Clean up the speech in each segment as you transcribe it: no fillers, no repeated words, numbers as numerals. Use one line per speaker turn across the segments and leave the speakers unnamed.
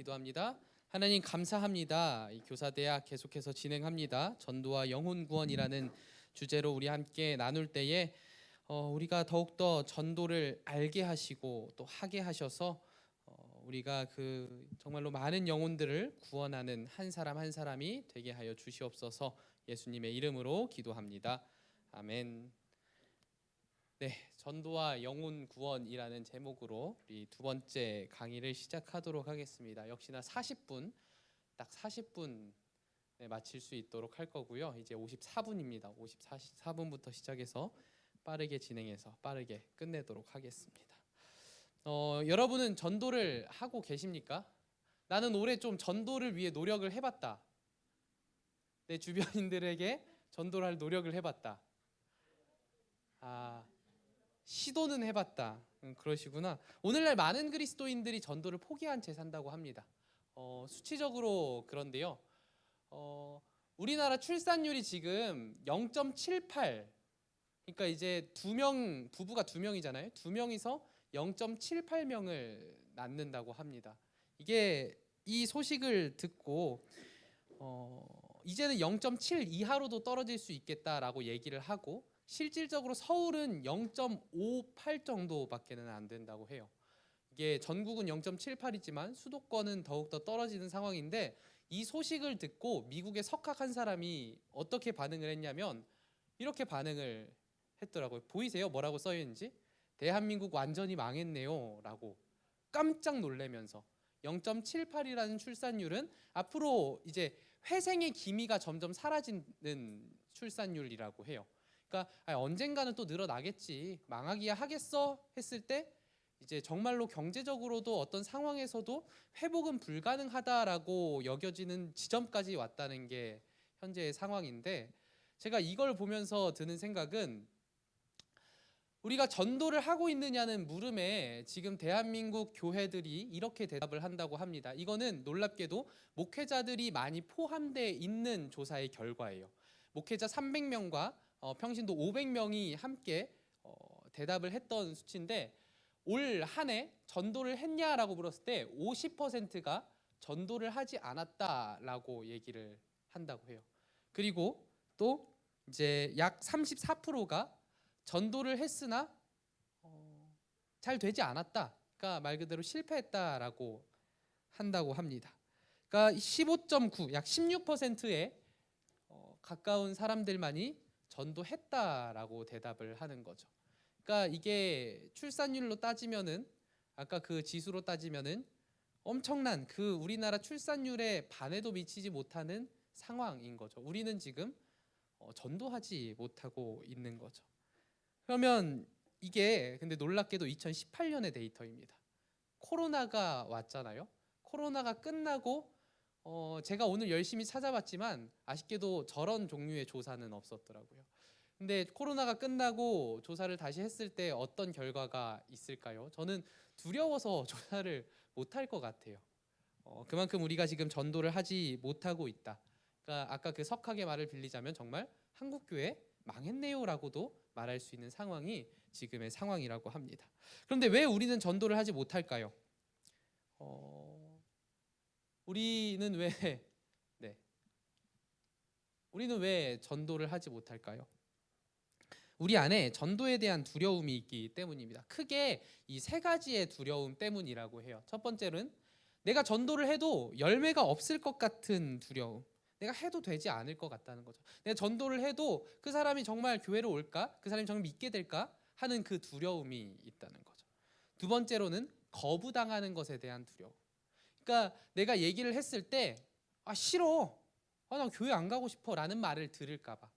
기도합니다. 하나님 감사합니다. 이 교사대학 계속해서 진행합니다. 전도와 영혼 구원이라는 주제로 우리 함께 나눌 때에 우리가 더욱더 전도를 알게 하시고 또 하게 하셔서 우리가 그 정말로 많은 영혼들을 구원하는 한 사람 한 사람이 되게 하여 주시옵소서. 예수님의 이름으로 기도합니다. 아멘. 네, 전도와 영혼 구원이라는 제목으로 우리 두 번째 강의를 시작하도록 하겠습니다. 역시나 40분, 딱 40분 마칠 수 있도록 할 거고요. 이제 54분입니다. 54분부터 시작해서 빠르게 진행해서 빠르게 끝내도록 하겠습니다. 여러분은 전도를 하고 계십니까? 나는 올해 좀 전도를 위해 노력을 해봤다. 내 주변인들에게 전도를 할 노력을 해봤다. 시도는 해봤다. 그러시구나. 오늘날 많은 그리스도인들이 전도를 포기한 채 산다고 합니다. 수치적으로 그런데요. 우리나라 출산율이 지금 0.78. 그러니까 이제 부부가 두 명이잖아요. 두 명이서 0.78명을 낳는다고 합니다. 이 소식을 듣고 이제는 0.7 이하로도 떨어질 수 있겠다라고 얘기를 하고, 실질적으로 서울은 0.58 정도밖에는 안 된다고 해요. 이게 전국은 0.78이지만 수도권은 더욱더 떨어지는 상황인데, 이 소식을 듣고 미국의 석학한 사람이 어떻게 반응을 했냐면 이렇게 반응을 했더라고요. 보이세요? 뭐라고 써 있는지? 대한민국 완전히 망했네요 라고 깜짝 놀라면서 0.78이라는 출산율은 앞으로 이제 회생의 기미가 점점 사라지는 출산율이라고 해요. 그러니까 언젠가는 또 늘어나겠지, 망하기야 하겠어 했을 때 이제 정말로 경제적으로도 어떤 상황에서도 회복은 불가능하다라고 여겨지는 지점까지 왔다는 게 현재의 상황인데, 제가 이걸 보면서 드는 생각은 우리가 전도를 하고 있느냐는 물음에 지금 대한민국 교회들이 이렇게 대답을 한다고 합니다. 이거는 놀랍게도 목회자들이 많이 포함되어 있는 조사의 결과예요. 목회자 300명과 평신도 500명이 함께 대답을 했던 수치인데, 올 한 해 전도를 했냐라고 물었을 때 50%가 전도를 하지 않았다라고 얘기를 한다고 해요. 그리고 또 이제 약 34%가 전도를 했으나 잘 되지 않았다. 그러니까 말 그대로 실패했다라고 한다고 합니다. 그러니까 15.9, 약 16%에 가까운 사람들만이 전도했다라고 대답을 하는 거죠. 그러니까 이게 출산율로 따지면은, 아까 그 지수로 따지면은 엄청난 그 우리나라 출산율의 반에도 미치지 못하는 상황인 거죠. 우리는 지금 전도하지 못하고 있는 거죠. 그러면 이게 근데 놀랍게도 2018년의 데이터입니다. 코로나가 왔잖아요. 코로나가 끝나고 제가 오늘 열심히 찾아봤지만 아쉽게도 저런 종류의 조사는 없었더라고요. 근데 코로나가 끝나고 조사를 다시 했을 때 어떤 결과가 있을까요? 저는 두려워서 조사를 못할 것 같아요. 그만큼 우리가 지금 전도를 하지 못하고 있다. 그러니까 아까 그 석학의 말을 빌리자면 정말 한국교회 망했네요라고도 말할 수 있는 상황이 지금의 상황이라고 합니다. 그런데 왜 우리는 전도를 하지 못할까요? 우리는 왜 네. 우리는 왜 전도를 하지 못할까요? 우리 안에 전도에 대한 두려움이 있기 때문입니다. 크게 이 세 가지의 두려움 때문이라고 해요. 첫 번째는 내가 전도를 해도 열매가 없을 것 같은 두려움. 내가 해도 되지 않을 것 같다는 거죠. 내가 전도를 해도 그 사람이 정말 교회로 올까? 그 사람이 정말 믿게 될까? 하는 그 두려움이 있다는 거죠. 두 번째로는 거부당하는 것에 대한 두려움. 그러니까 내가 얘기를 했을 때 싫어. 나 교회 안 가고 싶어 라는 말을 들을까 봐.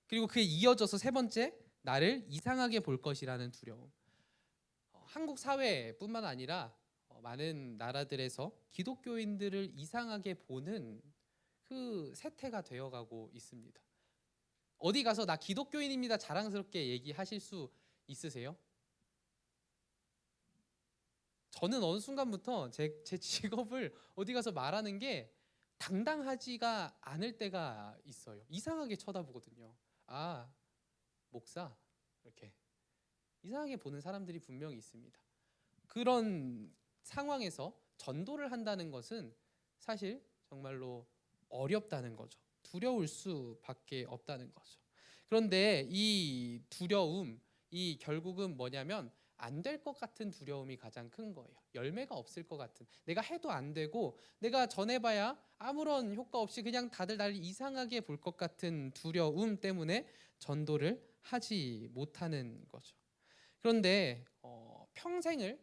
그리고 그에 이어져서 세 번째, 나를 이상하게 볼 것이라는 두려움. 한국 사회뿐만 아니라 많은 나라들에서 기독교인들을 이상하게 보는 그 세태가 되어가고 있습니다. 어디 가서 나 기독교인입니다 자랑스럽게 얘기하실 수 있으세요? 저는 어느 순간부터 제 직업을 어디 가서 말하는 게 당당하지가 않을 때가 있어요. 이상하게 쳐다보거든요. 목사, 이렇게 이상하게 보는 사람들이 분명히 있습니다. 그런 상황에서 전도를 한다는 것은 사실 정말로 어렵다는 거죠. 두려울 수밖에 없다는 거죠. 그런데 이 두려움, 이 결국은 뭐냐면 안 될 것 같은 두려움이 가장 큰 거예요. 열매가 없을 것 같은, 내가 해도 안 되고 내가 전해봐야 아무런 효과 없이 그냥 다들 나를 이상하게 볼 것 같은 두려움 때문에 전도를 하지 못하는 거죠. 그런데 평생을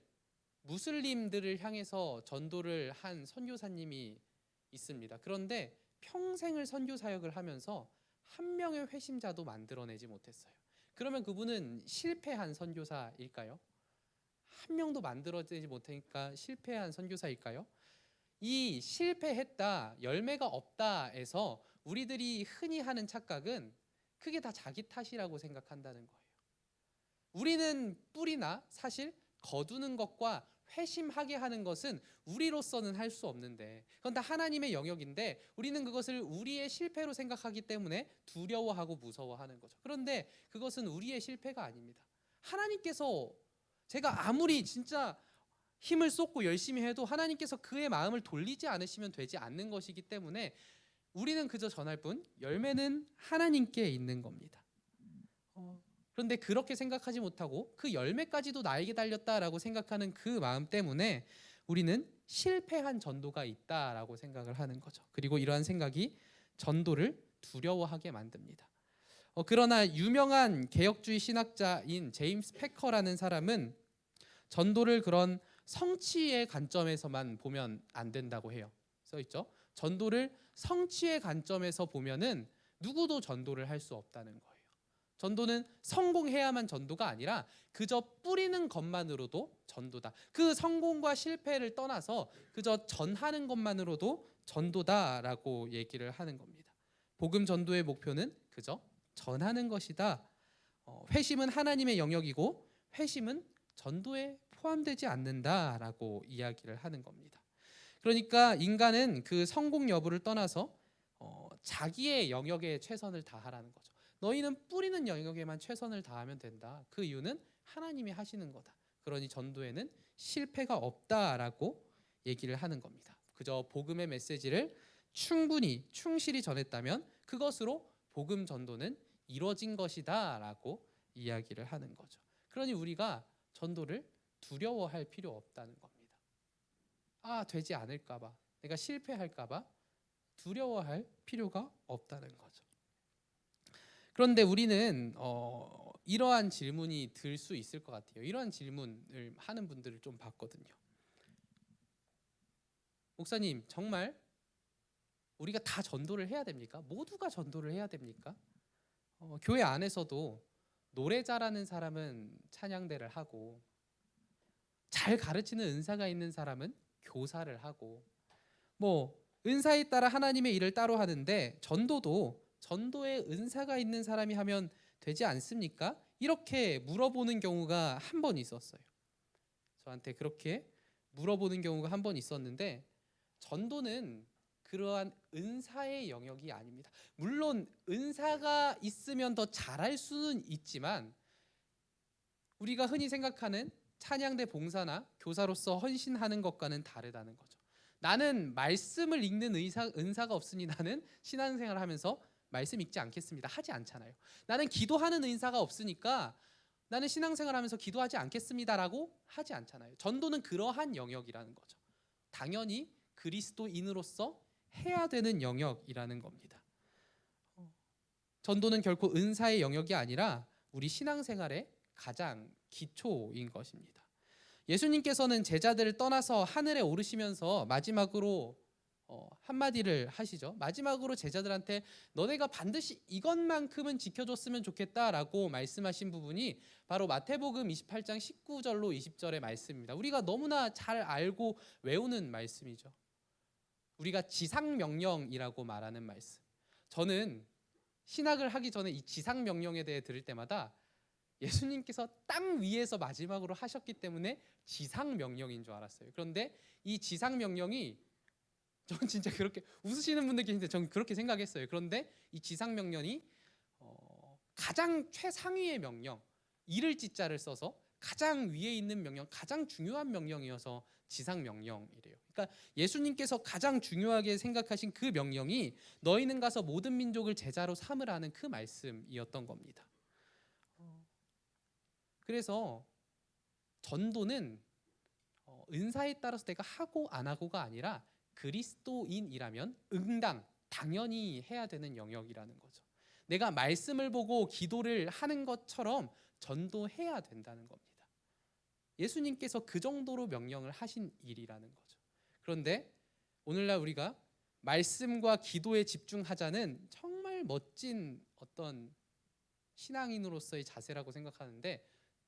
무슬림들을 향해서 전도를 한 선교사님이 있습니다. 그런데 평생을 선교 사역을 하면서 한 명의 회심자도 만들어내지 못했어요. 그러면 그분은 실패한 선교사일까요? 한 명도 만들어내지 못하니까 실패한 선교사일까요? 이 실패했다, 열매가 없다에서 우리들이 흔히 하는 착각은 그게 다 자기 탓이라고 생각한다는 거예요. 우리는 뿌리나 사실 거두는 것과 회심하게 하는 것은 우리로서는 할 수 없는데, 그건 다 하나님의 영역인데 우리는 그것을 우리의 실패로 생각하기 때문에 두려워하고 무서워하는 거죠. 그런데 그것은 우리의 실패가 아닙니다. 하나님께서, 제가 아무리 진짜 힘을 쏟고 열심히 해도 하나님께서 그의 마음을 돌리지 않으시면 되지 않는 것이기 때문에 우리는 그저 전할 뿐, 열매는 하나님께 있는 겁니다. 그런데 그렇게 생각하지 못하고 그 열매까지도 나에게 달렸다라고 생각하는 그 마음 때문에 우리는 실패한 전도가 있다라고 생각을 하는 거죠. 그리고 이러한 생각이 전도를 두려워하게 만듭니다. 그러나 유명한 개혁주의 신학자인 제임스 패커라는 사람은 전도를 그런 성취의 관점에서만 보면 안 된다고 해요. 써 있죠. 전도를 성취의 관점에서 보면은 누구도 전도를 할 수 없다는 거예요. 전도는 성공해야만 전도가 아니라 그저 뿌리는 것만으로도 전도다. 그 성공과 실패를 떠나서 그저 전하는 것만으로도 전도다라고 얘기를 하는 겁니다. 복음 전도의 목표는 그저 전하는 것이다. 회심은 하나님의 영역이고 회심은 전도에 포함되지 않는다라고 이야기를 하는 겁니다. 그러니까 인간은 그 성공 여부를 떠나서 자기의 영역에 최선을 다하라는 거죠. 너희는 뿌리는 영역에만 최선을 다하면 된다. 그 이유는 하나님이 하시는 거다. 그러니 전도에는 실패가 없다라고 얘기를 하는 겁니다. 그저 복음의 메시지를 충분히 충실히 전했다면 그것으로 복음 전도는 이루어진 것이다라고 이야기를 하는 거죠. 그러니 우리가 전도를 두려워할 필요 없다는 겁니다. 되지 않을까 봐, 내가 실패할까 봐 두려워할 필요가 없다는 거죠. 그런데 우리는 이러한 질문이 들 수 있을 것 같아요. 이러한 질문을 하는 분들을 좀 봤거든요. 목사님, 정말 우리가 다 전도를 해야 됩니까? 모두가 전도를 해야 됩니까? 교회 안에서도 노래 잘하는 사람은 찬양대를 하고 잘 가르치는 은사가 있는 사람은 교사를 하고 은사에 따라 하나님의 일을 따로 하는데 전도도 전도에 은사가 있는 사람이 하면 되지 않습니까? 이렇게 물어보는 경우가 한 번 있었어요. 저한테 그렇게 물어보는 경우가 한 번 있었는데 전도는 그러한 은사의 영역이 아닙니다. 물론 은사가 있으면 더 잘할 수는 있지만 우리가 흔히 생각하는 찬양대 봉사나 교사로서 헌신하는 것과는 다르다는 거죠. 나는 말씀을 읽는 은사가 없으니 나는 신앙생활을 하면서 말씀 읽지 않겠습니다. 하지 않잖아요. 나는 기도하는 은사가 없으니까 나는 신앙생활을 하면서 기도하지 않겠습니다라고 하지 않잖아요. 전도는 그러한 영역이라는 거죠. 당연히 그리스도인으로서 해야 되는 영역이라는 겁니다. 전도는 결코 은사의 영역이 아니라 우리 신앙생활의 가장 기초인 것입니다. 예수님께서는 제자들을 떠나서 하늘에 오르시면서 마지막으로 한마디를 하시죠. 마지막으로 제자들한테 너네가 반드시 이것만큼은 지켜줬으면 좋겠다라고 말씀하신 부분이 바로 마태복음 28장 19절로 20절의 말씀입니다. 우리가 너무나 잘 알고 외우는 말씀이죠. 우리가 지상명령이라고 말하는 말씀. 저는 신학을 하기 전에 이 지상명령에 대해 들을 때마다 예수님께서 땅 위에서 마지막으로 하셨기 때문에 지상명령인 줄 알았어요. 그런데 이 지상명령이, 전 진짜 그렇게 웃으시는 분들 계신데 전 그렇게 생각했어요. 그런데 이 지상명령이 가장 최상위의 명령, 이를 지자를 써서 가장 위에 있는 명령, 가장 중요한 명령이어서 지상 명령이래요. 그러니까 예수님께서 가장 중요하게 생각하신 그 명령이 너희는 가서 모든 민족을 제자로 삼으라는 그 말씀이었던 겁니다. 그래서 전도는 은사에 따라서 내가 하고 안 하고가 아니라 그리스도인이라면 응당 당연히 해야 되는 영역이라는 거죠. 내가 말씀을 보고 기도를 하는 것처럼 전도해야 된다는 겁니다. 예수님께서 그 정도로 명령을 하신 일이라는 거죠. 그런데 오늘날 우리가 말씀과 기도에 집중하자는 정말 멋진 어떤 신앙인으로서의 자세라고 생각하는데,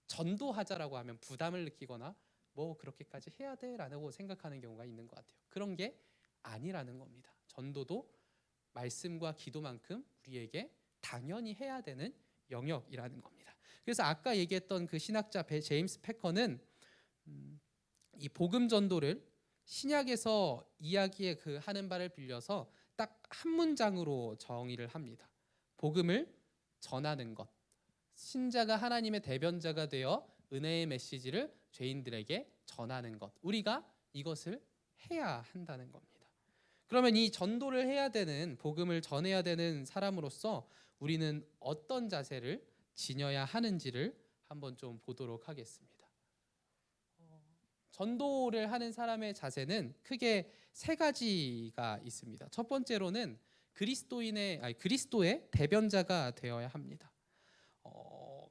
전도하자라고 하면 부담을 느끼거나 뭐 그렇게까지 해야 돼라고 생각하는 경우가 있는 것 같아요. 그런 게 아니라는 겁니다. 전도도 말씀과 기도만큼 우리에게 당연히 해야 되는 영역이라는 겁니다. 그래서 아까 얘기했던 그 신학자 제임스 패커는 이 복음 전도를 신약에서 이야기에 그 하는 바를 빌려서 딱 한 문장으로 정의를 합니다. 복음을 전하는 것. 신자가 하나님의 대변자가 되어 은혜의 메시지를 죄인들에게 전하는 것. 우리가 이것을 해야 한다는 겁니다. 그러면 이 전도를 해야 되는, 복음을 전해야 되는 사람으로서 우리는 어떤 자세를 지녀야 하는지를 한번 좀 보도록 하겠습니다. 전도를 하는 사람의 자세는 크게 세 가지가 있습니다. 첫 번째로는 그리스도의 대변자가 되어야 합니다.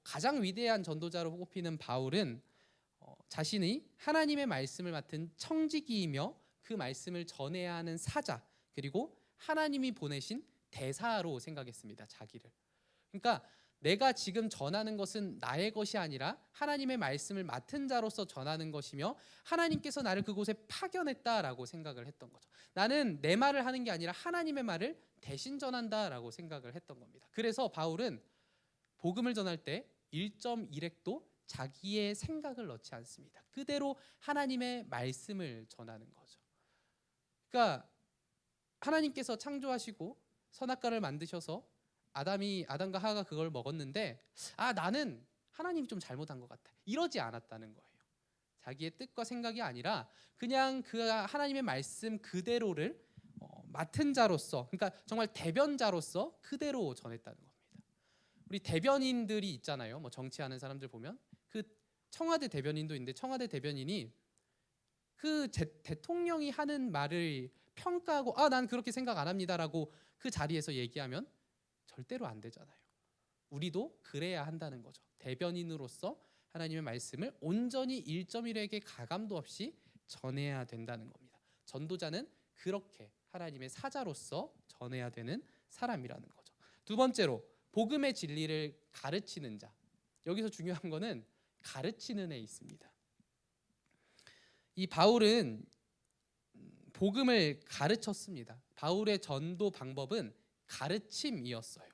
가장 위대한 전도자로 꼽히는 바울은 자신이 하나님의 말씀을 맡은 청지기이며 그 말씀을 전해야 하는 사자, 그리고 하나님이 보내신 대사로 생각했습니다. 자기를. 그러니까 내가 지금 전하는 것은 나의 것이 아니라 하나님의 말씀을 맡은 자로서 전하는 것이며 하나님께서 나를 그곳에 파견했다라고 생각을 했던 거죠. 나는 내 말을 하는 게 아니라 하나님의 말을 대신 전한다라고 생각을 했던 겁니다. 그래서 바울은 복음을 전할 때 1.1핵도 자기의 생각을 넣지 않습니다. 그대로 하나님의 말씀을 전하는 거죠. 그러니까 하나님께서 창조하시고 선악과를 만드셔서 아담과 하와가 그걸 먹었는데 나는 하나님이 좀 잘못한 것 같아, 이러지 않았다는 거예요. 자기의 뜻과 생각이 아니라 그냥 그 하나님의 말씀 그대로를 맡은 자로서, 그러니까 정말 대변자로서 그대로 전했다는 겁니다. 우리 대변인들이 있잖아요. 뭐 정치하는 사람들 보면 그 청와대 대변인도 있는데, 청와대 대변인이 그 대통령이 하는 말을 평가하고 난 그렇게 생각 안 합니다라고 그 자리에서 얘기하면 절대로 안 되잖아요. 우리도 그래야 한다는 거죠. 대변인으로서 하나님의 말씀을 온전히 1.1에게 가감도 없이 전해야 된다는 겁니다. 전도자는 그렇게 하나님의 사자로서 전해야 되는 사람이라는 거죠. 두 번째로, 복음의 진리를 가르치는 자. 여기서 중요한 거는 가르치는 에 있습니다. 이 바울은 복음을 가르쳤습니다. 바울의 전도 방법은 가르침이었어요.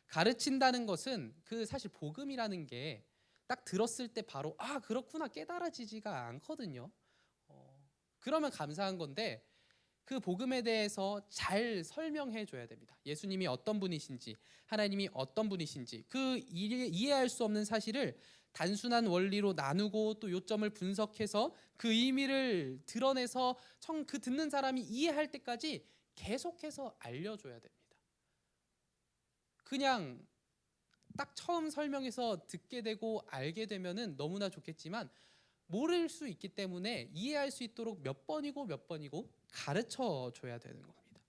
가르친다는 것은 사실 복음이라는 게 딱 들었을 때 바로 그렇구나 깨달아지지가 않거든요. 그러면 감사한 건데 그 복음에 대해서 잘 설명해 줘야 됩니다. 예수님이 어떤 분이신지, 하나님이 어떤 분이신지, 그 이해할 수 없는 사실을 단순한 원리로 나누고 또 요점을 분석해서 그 의미를 드러내서 그 듣는 사람이 이해할 때까지 계속해서 알려줘야 됩니다. 그냥 딱 처음 설명해서 듣게 되고 알게 되면은 너무나 좋겠지만 모를 수 있기 때문에 이해할 수 있도록 몇 번이고 가르쳐 줘야 되는 겁니다.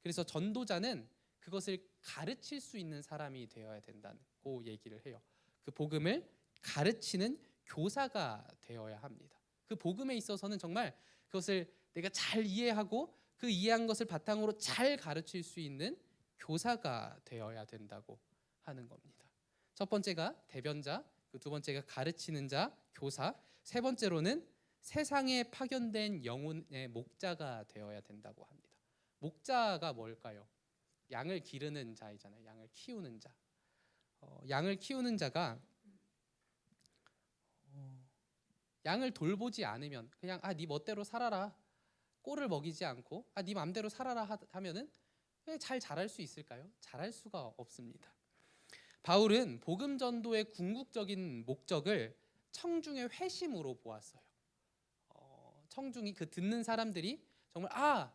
그래서 전도자는 그것을 가르칠 수 있는 사람이 되어야 된다고 얘기를 해요. 그 복음을 가르치는 교사가 되어야 합니다. 그 복음에 있어서는 정말 그것을 내가 잘 이해하고 그 이해한 것을 바탕으로 잘 가르칠 수 있는 교사가 되어야 된다고 하는 겁니다. 첫 번째가 대변자, 두 번째가 가르치는 자, 교사, 세 번째로는 세상에 파견된 영혼의 목자가 되어야 된다고 합니다. 목자가 뭘까요? 양을 기르는 자이잖아요. 양을 키우는 자. 양을 키우는 자가 양을 돌보지 않으면 그냥 네 멋대로 살아라, 꼴을 먹이지 않고 네 맘대로 살아라 하면은 잘 자랄 수 있을까요? 자랄 수가 없습니다. 바울은 복음 전도의 궁극적인 목적을 청중의 회심으로 보았어요. 청중이 그 듣는 사람들이 정말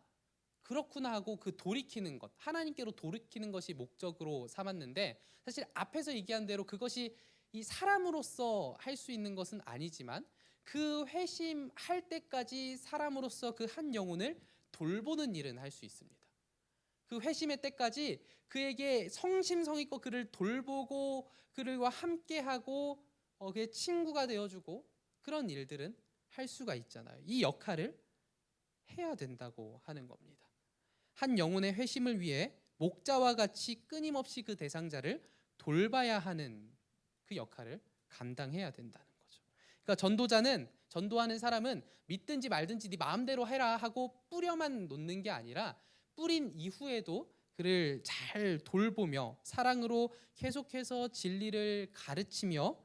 그렇구나 하고 그 돌이키는 것, 하나님께로 돌이키는 것이 목적으로 삼았는데, 사실 앞에서 얘기한 대로 그것이 이 사람으로서 할 수 있는 것은 아니지만 그 회심할 때까지 사람으로서 그 한 영혼을 돌보는 일은 할 수 있습니다. 그 회심의 때까지 그에게 성심성의껏 그를 돌보고 그들과 함께하고 그의 친구가 되어주고 그런 일들은 할 수가 있잖아요. 이 역할을 해야 된다고 하는 겁니다. 한 영혼의 회심을 위해 목자와 같이 끊임없이 그 대상자를 돌봐야 하는 그 역할을 감당해야 된다는 거죠. 그러니까 전도하는 사람은 믿든지 말든지 네 마음대로 해라 하고 뿌려만 놓는 게 아니라 뿌린 이후에도 그를 잘 돌보며 사랑으로 계속해서 진리를 가르치며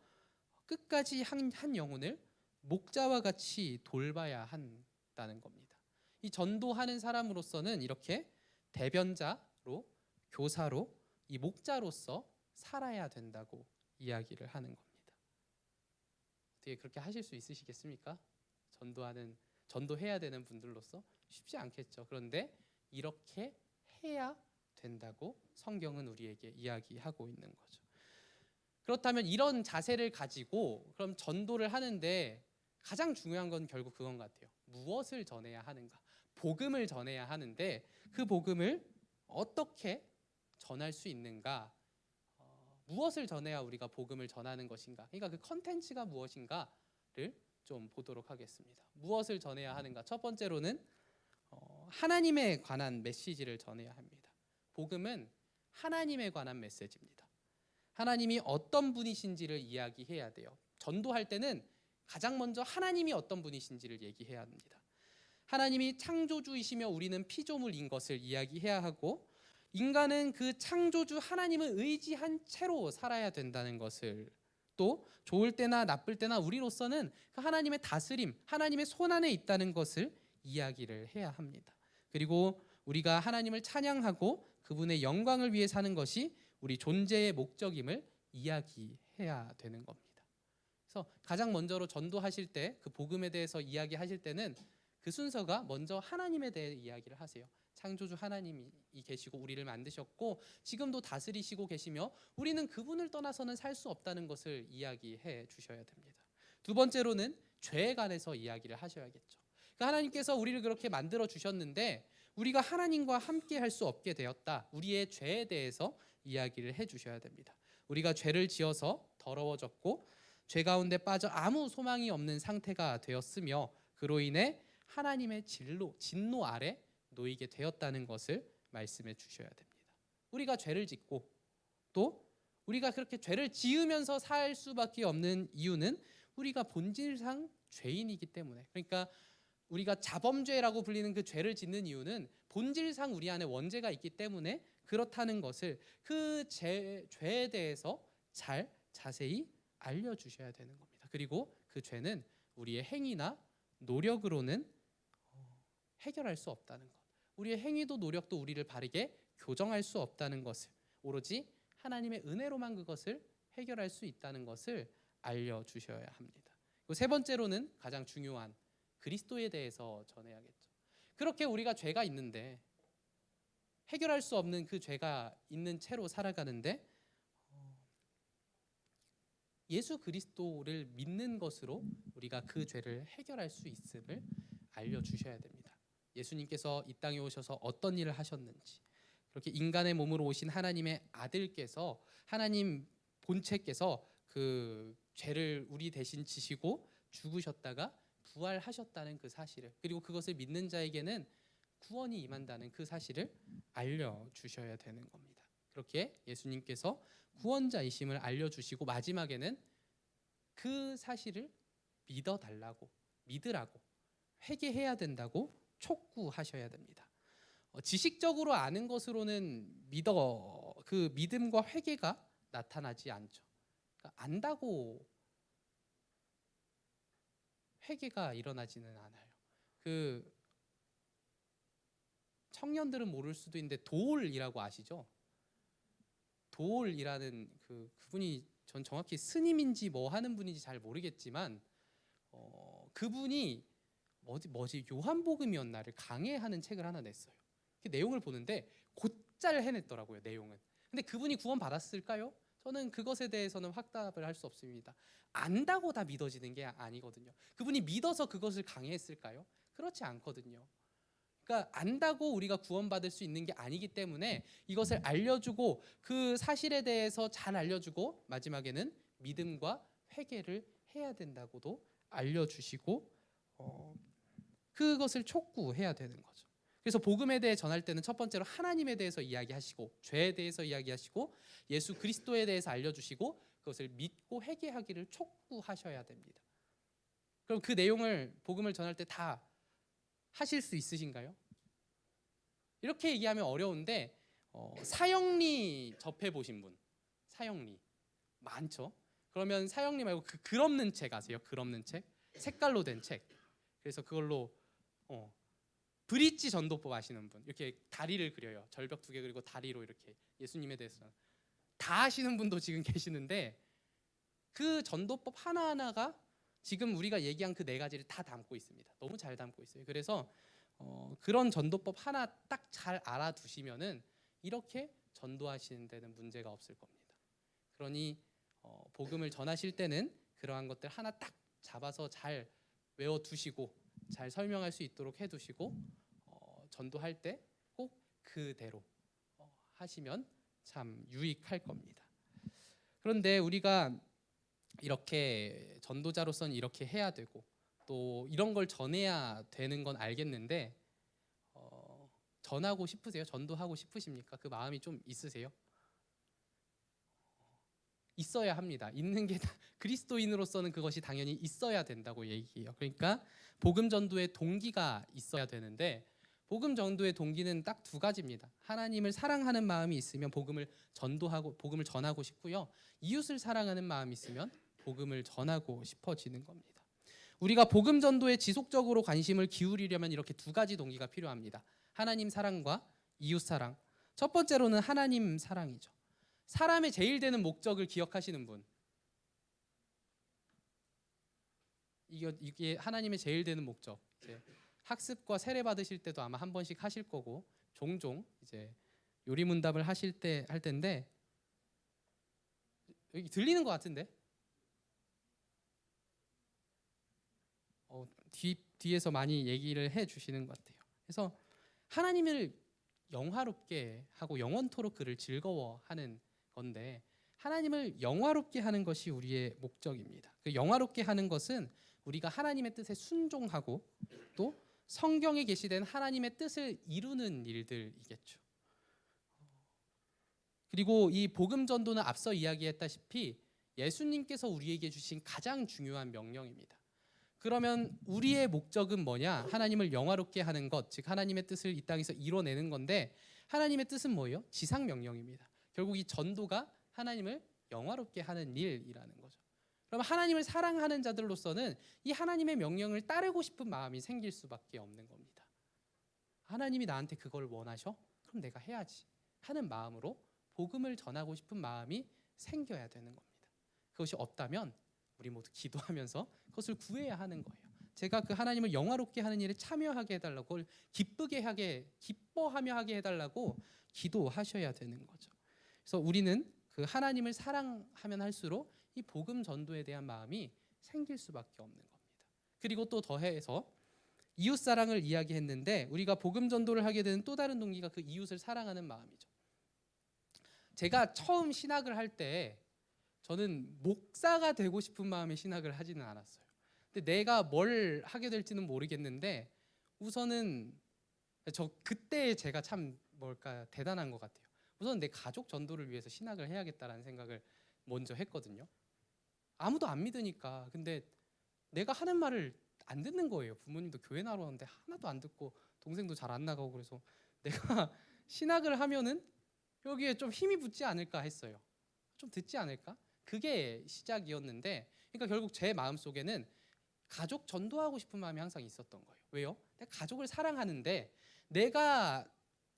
끝까지 한 영혼을 목자와 같이 돌봐야 한다는 겁니다. 이 전도하는 사람으로서는 이렇게 대변자로, 교사로, 이 목자로서 살아야 된다고 이야기를 하는 겁니다. 어떻게 그렇게 하실 수 있으시겠습니까? 전도해야 되는 분들로서 쉽지 않겠죠. 그런데 이렇게 해야 된다고 성경은 우리에게 이야기하고 있는 거죠. 그렇다면 이런 자세를 가지고 그럼 전도를 하는데 가장 중요한 건 결국 그건 같아요. 무엇을 전해야 하는가? 복음을 전해야 하는데 그 복음을 어떻게 전할 수 있는가? 무엇을 전해야 우리가 복음을 전하는 것인가? 그러니까 그 컨텐츠가 무엇인가를 좀 보도록 하겠습니다. 무엇을 전해야 하는가? 첫 번째로는 하나님에 관한 메시지를 전해야 합니다. 복음은 하나님에 관한 메시지입니다. 하나님이 어떤 분이신지를 이야기해야 돼요. 전도할 때는 가장 먼저 하나님이 어떤 분이신지를 얘기해야 합니다. 하나님이 창조주이시며 우리는 피조물인 것을 이야기해야 하고, 인간은 그 창조주 하나님을 의지한 채로 살아야 된다는 것을, 또 좋을 때나 나쁠 때나 우리로서는 그 하나님의 다스림, 하나님의 손안에 있다는 것을 이야기를 해야 합니다. 그리고 우리가 하나님을 찬양하고 그분의 영광을 위해 사는 것이 우리 존재의 목적임을 이야기해야 되는 겁니다. 그래서 가장 먼저로 전도하실 때, 그 복음에 대해서 이야기하실 때는 그 순서가 먼저 하나님에 대해 이야기를 하세요. 창조주 하나님이 계시고 우리를 만드셨고 지금도 다스리시고 계시며 우리는 그분을 떠나서는 살 수 없다는 것을 이야기해 주셔야 됩니다. 두 번째로는 죄에 관해서 이야기를 하셔야겠죠. 그러니까 하나님께서 우리를 그렇게 만들어 주셨는데 우리가 하나님과 함께 할 수 없게 되었다. 우리의 죄에 대해서 이야기를 해 주셔야 됩니다. 우리가 죄를 지어서 더러워졌고 죄 가운데 빠져 아무 소망이 없는 상태가 되었으며 그로 인해 하나님의 진노 아래 놓이게 되었다는 것을 말씀해 주셔야 됩니다. 우리가 죄를 짓고 또 우리가 그렇게 죄를 지으면서 살 수밖에 없는 이유는 우리가 본질상 죄인이기 때문에, 그러니까 우리가 자범죄라고 불리는 그 죄를 짓는 이유는 본질상 우리 안에 원죄가 있기 때문에 그렇다는 것을, 그 죄에 대해서 잘 자세히 알려주셔야 되는 겁니다. 그리고 그 죄는 우리의 행위나 노력으로는 해결할 수 없다는 것, 우리의 행위도 노력도 우리를 바르게 교정할 수 없다는 것을, 오로지 하나님의 은혜로만 그것을 해결할 수 있다는 것을 알려주셔야 합니다. 그리고 세 번째로는 가장 중요한 그리스도에 대해서 전해야겠죠. 그렇게 우리가 죄가 있는데, 해결할 수 없는 그 죄가 있는 채로 살아가는데 예수 그리스도를 믿는 것으로 우리가 그 죄를 해결할 수 있음을 알려주셔야 됩니다. 예수님께서 이 땅에 오셔서 어떤 일을 하셨는지, 그렇게 인간의 몸으로 오신 하나님의 아들께서, 하나님 본체께서 그 죄를 우리 대신 지시고 죽으셨다가 부활하셨다는 그 사실을, 그리고 그것을 믿는 자에게는 구원이 임한다는 그 사실을 알려주셔야 되는 겁니다. 그렇게 예수님께서 구원자이심을 알려주시고 마지막에는 그 사실을 믿으라고 회개해야 된다고 촉구하셔야 됩니다. 지식적으로 아는 것으로는 그 믿음과 회개가 나타나지 않죠. 그러니까 안다고 회개가 일어나지는 않아요. 그 청년들은 모를 수도 있는데 도올이라고 아시죠? 도올이라는 그분이 전 정확히 스님인지 뭐 하는 분인지 잘 모르겠지만 그분이 뭐지 요한복음이었나를 강해하는 책을 하나 냈어요. 그 내용을 보는데 곧잘 해냈더라고요, 내용은. 근데 그분이 구원 받았을까요? 저는 그것에 대해서는 확답을 할 수 없습니다. 안다고 다 믿어지는 게 아니거든요. 그분이 믿어서 그것을 강해했을까요? 그렇지 않거든요. 그러니까 안다고 우리가 구원받을 수 있는 게 아니기 때문에 이것을 알려주고 그 사실에 대해서 잘 알려주고 마지막에는 믿음과 회개를 해야 된다고도 알려주시고 그것을 촉구해야 되는 거죠. 그래서 복음에 대해 전할 때는 첫 번째로 하나님에 대해서 이야기하시고 죄에 대해서 이야기하시고 예수 그리스도에 대해서 알려주시고 그것을 믿고 회개하기를 촉구하셔야 됩니다. 그럼 그 내용을 복음을 전할 때 다 하실 수 있으신가요? 이렇게 얘기하면 어려운데 사형리 접해 보신 분, 사형리 많죠. 그러면 사형리 말고 글 없는 책 아세요? 글 없는 책, 색깔로 된 책. 그래서 그걸로 브릿지 전도법 아시는 분, 이렇게 다리를 그려요. 절벽 2개 그리고 다리로 이렇게 예수님에 대해서 다 아시는 분도 지금 계시는데 그 전도법 하나하나가 지금 우리가 얘기한 그 4가지를 다 담고 있습니다. 너무 잘 담고 있어요. 그래서 그런 전도법 하나 딱 잘 알아두시면은 이렇게 전도하시는 데는 문제가 없을 겁니다. 그러니 복음을 전하실 때는 그러한 것들 하나 딱 잡아서 잘 외워두시고 잘 설명할 수 있도록 해두시고 전도할 때 꼭 그대로 하시면 참 유익할 겁니다. 그런데 우리가 이렇게 전도자로서는 이렇게 해야 되고 또 이런 걸 전해야 되는 건 알겠는데 전하고 싶으세요? 전도하고 싶으십니까? 그 마음이 좀 있으세요? 있어야 합니다. 있는 게 그리스도인으로서는 그것이 당연히 있어야 된다고 얘기해요. 그러니까 복음 전도의 동기가 있어야 되는데 복음 전도의 동기는 딱 2가지입니다. 하나님을 사랑하는 마음이 있으면 복음을 전도하고 복음을 전하고 싶고요. 이웃을 사랑하는 마음이 있으면 복음을 전하고 싶어지는 겁니다. 우리가 복음 전도에 지속적으로 관심을 기울이려면 이렇게 2가지 동기가 필요합니다. 하나님 사랑과 이웃 사랑. 첫 번째로는 하나님 사랑이죠. 사람의 제일 되는 목적을 기억하시는 분. 이게 하나님의 제일 되는 목적. 이제 학습과 세례 받으실 때도 아마 한 번씩 하실 거고 종종 이제 요리문답을 하실 때 할 텐데 여기 들리는 것 같은데 뒤에서 많이 얘기를 해주시는 것 같아요. 그래서 하나님을 영화롭게 하고 영원토록 그를 즐거워하는 건데 하나님을 영화롭게 하는 것이 우리의 목적입니다. 그 영화롭게 하는 것은 우리가 하나님의 뜻에 순종하고 또 성경에 게시된 하나님의 뜻을 이루는 일들이겠죠. 그리고 이 복음 전도는 앞서 이야기했다시피 예수님께서 우리에게 주신 가장 중요한 명령입니다. 그러면 우리의 목적은 뭐냐? 하나님을 영화롭게 하는 것, 즉 하나님의 뜻을 이 땅에서 이뤄내는 건데 하나님의 뜻은 뭐예요? 지상 명령입니다. 결국 이 전도가 하나님을 영화롭게 하는 일이라는 거죠. 그럼 하나님을 사랑하는 자들로서는 이 하나님의 명령을 따르고 싶은 마음이 생길 수밖에 없는 겁니다. 하나님이 나한테 그걸 원하셔? 그럼 내가 해야지 하는 마음으로 복음을 전하고 싶은 마음이 생겨야 되는 겁니다. 그것이 없다면 우리 모두 기도하면서 그것을 구해야 하는 거예요. 제가 그 하나님을 영화롭게 하는 일에 참여하게 해달라고, 그걸 기뻐하며 하게 해달라고 기도하셔야 되는 거죠. 그래서 우리는 그 하나님을 사랑하면 할수록 이 복음 전도에 대한 마음이 생길 수밖에 없는 겁니다. 그리고 또 더해서 이웃 사랑을 이야기했는데 우리가 복음 전도를 하게 되는 또 다른 동기가 그 이웃을 사랑하는 마음이죠. 제가 처음 신학을 할 때 저는 목사가 되고 싶은 마음에 신학을 하지는 않았어요. 근데 내가 뭘 하게 될지는 모르겠는데 우선은 그때 제가 참 대단한 것 같아요. 우선 내 가족 전도를 위해서 신학을 해야겠다라는 생각을 먼저 했거든요. 아무도 안 믿으니까. 근데 내가 하는 말을 안 듣는 거예요. 부모님도 교회 나오는데 하나도 안 듣고 동생도 잘 안 나가고 그래서 내가 신학을 하면은 여기에 좀 힘이 붙지 않을까 했어요. 좀 듣지 않을까? 그게 시작이었는데 그러니까 결국 제 마음속에는 가족 전도하고 싶은 마음이 항상 있었던 거예요. 왜요? 내가 가족을 사랑하는데 내가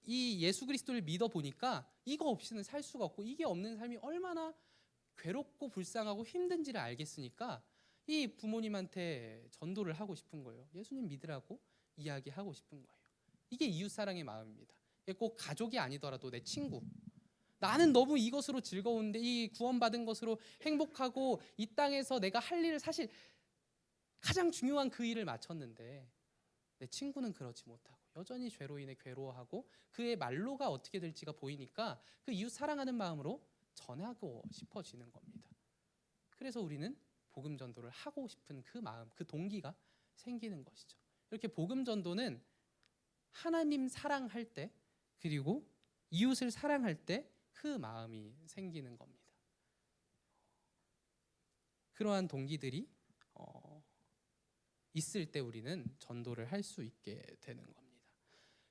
이 예수 그리스도를 믿어 보니까 이거 없이는 살 수가 없고 이게 없는 삶이 얼마나 괴롭고 불쌍하고 힘든지를 알겠으니까 이 부모님한테 전도를 하고 싶은 거예요. 예수님 믿으라고 이야기하고 싶은 거예요. 이게 이웃사랑의 마음입니다. 꼭 가족이 아니더라도 내 친구, 나는 너무 이것으로 즐거운데, 이 구원받은 것으로 행복하고 이 땅에서 내가 할 일을, 사실 가장 중요한 그 일을 마쳤는데 내 친구는 그렇지 못하고 여전히 죄로 인해 괴로워하고 그의 말로가 어떻게 될지가 보이니까 그 이웃 사랑하는 마음으로 전하고 싶어지는 겁니다. 그래서 우리는 복음 전도를 하고 싶은 그 마음, 그 동기가 생기는 것이죠. 이렇게 복음 전도는 하나님 사랑할 때, 그리고 이웃을 사랑할 때 그 마음이 생기는 겁니다. 그러한 동기들이 있을 때 우리는 전도를 할 수 있게 되는 겁니다.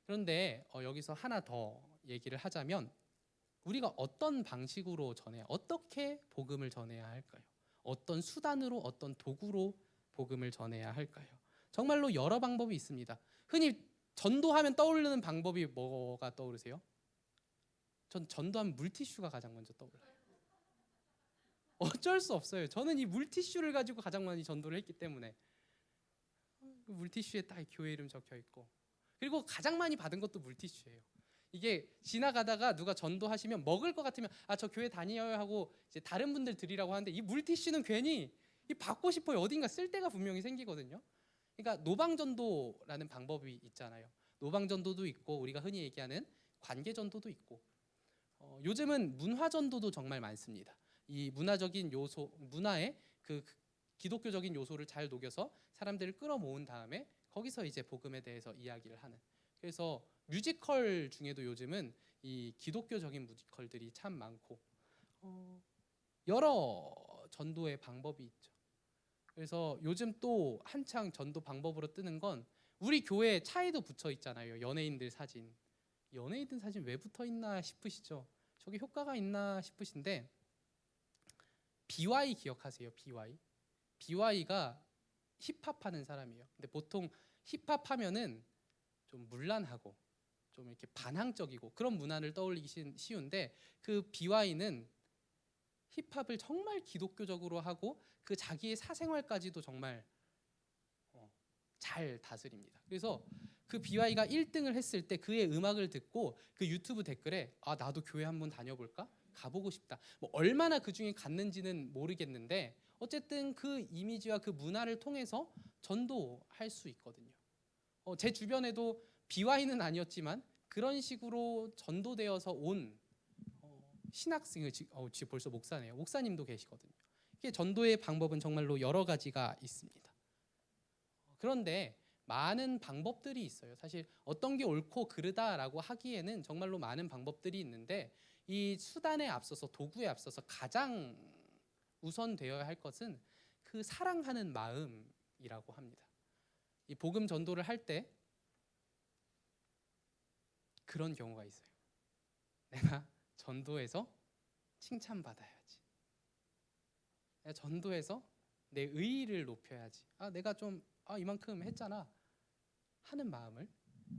그런데 여기서 하나 더 얘기를 하자면, 우리가 어떤 방식으로 전해야, 어떻게 복음을 전해야 할까요? 어떤 수단으로, 어떤 도구로 복음을 전해야 할까요? 정말로 여러 방법이 있습니다. 흔히 전도하면 떠오르는 방법이 뭐가 떠오르세요? 전 전도하면 물티슈가 가장 먼저 떠올라요. 어쩔 수 없어요. 저는 이 물티슈를 가지고 가장 많이 전도를 했기 때문에. 물티슈에 딱 교회 이름 적혀 있고, 그리고 가장 많이 받은 것도 물티슈예요. 이게 지나가다가 누가 전도하시면 먹을 것 같으면 저 교회 다녀요 하고 이제 다른 분들 드리라고 하는데, 이 물티슈는 괜히 받고 싶어요. 어딘가 쓸 데가 분명히 생기거든요. 그러니까 노방전도라는 방법이 있잖아요. 노방전도도 있고 우리가 흔히 얘기하는 관계전도도 있고, 요즘은 문화전도도 정말 많습니다. 이 문화적인 요소, 문화의 그 기독교적인 요소를 잘 녹여서 사람들을 끌어모은 다음에 거기서 이제 복음에 대해서 이야기를 하는. 그래서 뮤지컬 중에도 요즘은 이 기독교적인 뮤지컬들이 참 많고, 여러 전도의 방법이 있죠. 그래서 요즘 또 한창 전도 방법으로 뜨는 건, 우리 교회 차에도 붙여 있잖아요. 연예인들 사진. 연예인들 사진 왜 붙어 있나 싶으시죠? 저게 효과가 있나 싶으신데, BY 기억하세요? BY. BY가 힙합 하는 사람이에요. 근데 보통 힙합 하면은 좀 문란하고 좀 이렇게 반항적이고 그런 문화를 떠올리기 쉬운데, 그 BY는 힙합을 정말 기독교적으로 하고 그 자기의 사생활까지도 정말 잘 다스립니다. 그래서 그 BY가 1등을 했을 때 그의 음악을 듣고 그 유튜브 댓글에 나도 교회 한번 다녀볼까? 가보고 싶다. 뭐 얼마나 그 중에 갔는지는 모르겠는데 어쨌든 그 이미지와 그 문화를 통해서 전도할 수 있거든요. 제 주변에도 BY는 아니었지만 그런 식으로 전도되어서 온 신학생을, 지금 벌써 목사네요. 목사님도 계시거든요. 이게 전도의 방법은 정말로 여러 가지가 있습니다. 그런데 많은 방법들이 있어요. 사실 어떤 게 옳고 그르다라고 하기에는 정말로 많은 방법들이 있는데, 이 수단에 앞서서, 도구에 앞서서 가장 우선되어야 할 것은 그 사랑하는 마음이라고 합니다. 이 복음 전도를 할 때 그런 경우가 있어요. 내가 전도해서 칭찬받아야지. 내가 전도해서 내 의의를 높여야지. 내가 좀 이만큼 했잖아 하는 마음을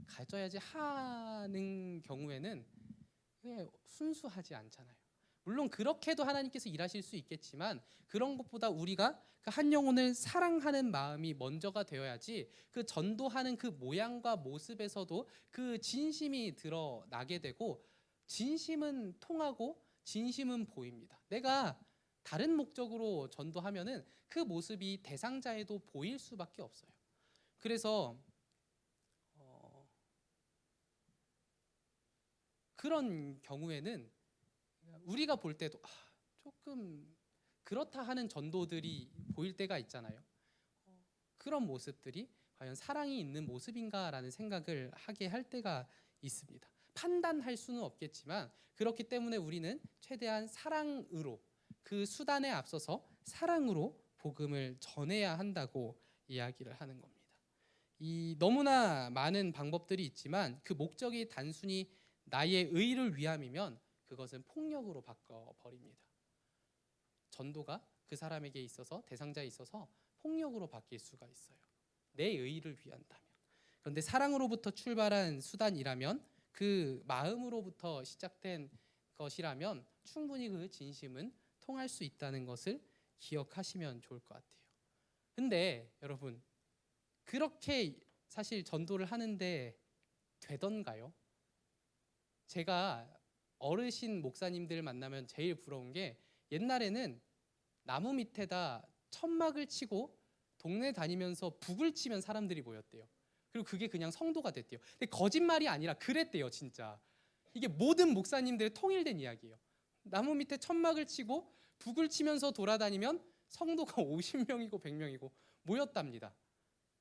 가져야지 하는 경우에는 그게 순수하지 않잖아요. 물론 그렇게도 하나님께서 일하실 수 있겠지만, 그런 것보다 우리가 그 한 영혼을 사랑하는 마음이 먼저가 되어야지 그 전도하는 그 모양과 모습에서도 그 진심이 드러나게 되고, 진심은 통하고 진심은 보입니다. 내가 다른 목적으로 전도하면은 그 모습이 대상자에도 보일 수밖에 없어요. 그래서 그런 경우에는 우리가 볼 때도 조금 그렇다 하는 전도들이 보일 때가 있잖아요. 그런 모습들이 과연 사랑이 있는 모습인가라는 생각을 하게 할 때가 있습니다. 판단할 수는 없겠지만, 그렇기 때문에 우리는 최대한 사랑으로, 그 수단에 앞서서 사랑으로 복음을 전해야 한다고 이야기를 하는 겁니다. 이 너무나 많은 방법들이 있지만 그 목적이 단순히 나의 의를 위함이면 그것은 폭력으로 바꿔버립니다. 전도가 그 사람에게 있어서, 대상자에 있어서 폭력으로 바뀔 수가 있어요. 내 의를 위한다면. 그런데 사랑으로부터 출발한 수단이라면, 그 마음으로부터 시작된 것이라면 충분히 그 진심은 통할 수 있다는 것을 기억하시면 좋을 것 같아요. 근데 여러분, 그렇게 사실 전도를 하는데 되던가요? 제가 어르신 목사님들 만나면 제일 부러운 게, 옛날에는 나무 밑에다 천막을 치고 동네 다니면서 북을 치면 사람들이 모였대요. 그리고 그게 그냥 성도가 됐대요. 근데 거짓말이 아니라 그랬대요, 진짜. 이게 모든 목사님들의 통일된 이야기예요. 나무 밑에 천막을 치고 북을 치면서 돌아다니면 성도가 50명이고 100명이고 모였답니다.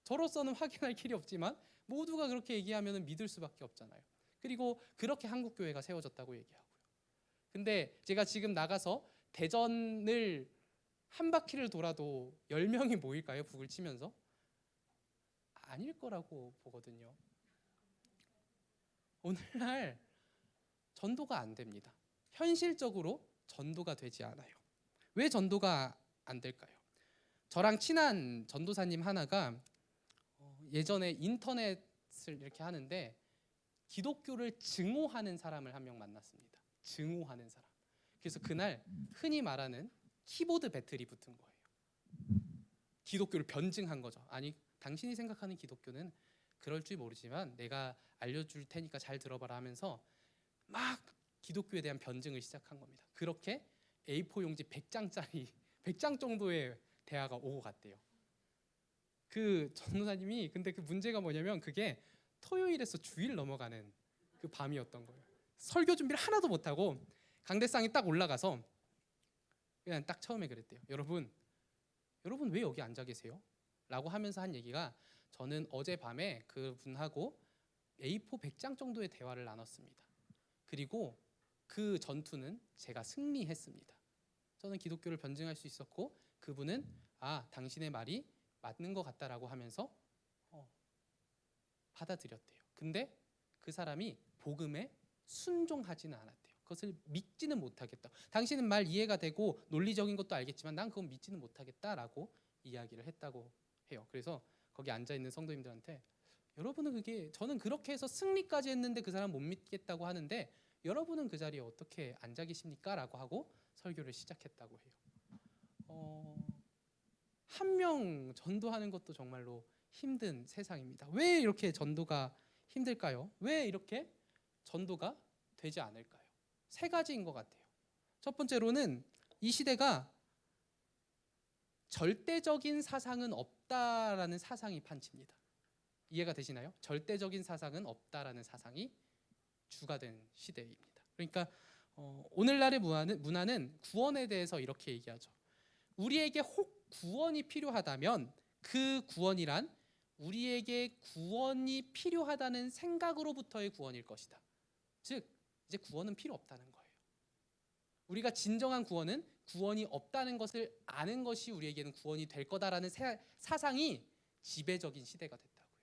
저로서는 확인할 길이 없지만 모두가 그렇게 얘기하면 믿을 수밖에 없잖아요. 그리고 그렇게 한국교회가 세워졌다고 얘기하고요. 근데 제가 지금 나가서 대전을 한 바퀴를 돌아도 10명이 모일까요? 북을 치면서? 아닐 거라고 보거든요. 오늘날 전도가 안 됩니다. 현실적으로 전도가 되지 않아요. 왜 전도가 안 될까요? 저랑 친한 전도사님 하나가 예전에 인터넷을 이렇게 하는데 기독교를 증오하는 사람을 한 명 만났습니다. 증오하는 사람. 그래서 그날 흔히 말하는 키보드 배틀이 붙은 거예요. 기독교를 변증한 거죠. 아니, 당신이 생각하는 기독교는 그럴 줄 모르지만 내가 알려줄 테니까 잘 들어봐라 하면서 막 기독교에 대한 변증을 시작한 겁니다. 그렇게 A4 용지 100장짜리 100장 정도의 대화가 오고 갔대요. 그 전도사님이, 근데 그 문제가 뭐냐면 그게 토요일에서 주일 넘어가는 그 밤이었던 거예요. 설교 준비를 하나도 못하고 강대상에 딱 올라가서 그냥 딱 처음에 그랬대요. 여러분 왜 여기 앉아 계세요? 라고 하면서 한 얘기가, 저는 어젯밤에 그분하고 A4 100장 정도의 대화를 나눴습니다. 그리고 그 전투는 제가 승리했습니다. 저는 기독교를 변증할 수 있었고 그분은 당신의 말이 맞는 것 같다라고 하면서 받아들였대요. 근데 그 사람이 복음에 순종하지는 않았대요. 그것을 믿지는 못하겠다. 당신은 말 이해가 되고 논리적인 것도 알겠지만 난 그건 믿지는 못하겠다라고 이야기를 했다고 해요. 그래서 거기 앉아 있는 성도님들한테, 여러분은 저는 그렇게 해서 승리까지 했는데 그 사람 못 믿겠다고 하는데 여러분은 그 자리에 어떻게 앉아 계십니까? 라고 하고 설교를 시작했다고 해요. 한 명 전도하는 것도 정말로 힘든 세상입니다. 왜 이렇게 전도가 힘들까요? 왜 이렇게 전도가 되지 않을까요? 세 가지인 것 같아요. 첫 번째로는 이 시대가 절대적인 사상은 없다라는 사상이 판칩니다. 이해가 되시나요? 절대적인 사상은 없다라는 사상이 주가 된 시대입니다. 그러니까 오늘날의 문화는 구원에 대해서 이렇게 얘기하죠. 우리에게 혹 구원이 필요하다면 그 구원이란 우리에게 구원이 필요하다는 생각으로부터의 구원일 것이다. 즉 이제 구원은 필요 없다는 거예요. 우리가 진정한 구원은 구원이 없다는 것을 아는 것이 우리에게는 구원이 될 거다라는 사상이 지배적인 시대가 됐다고요.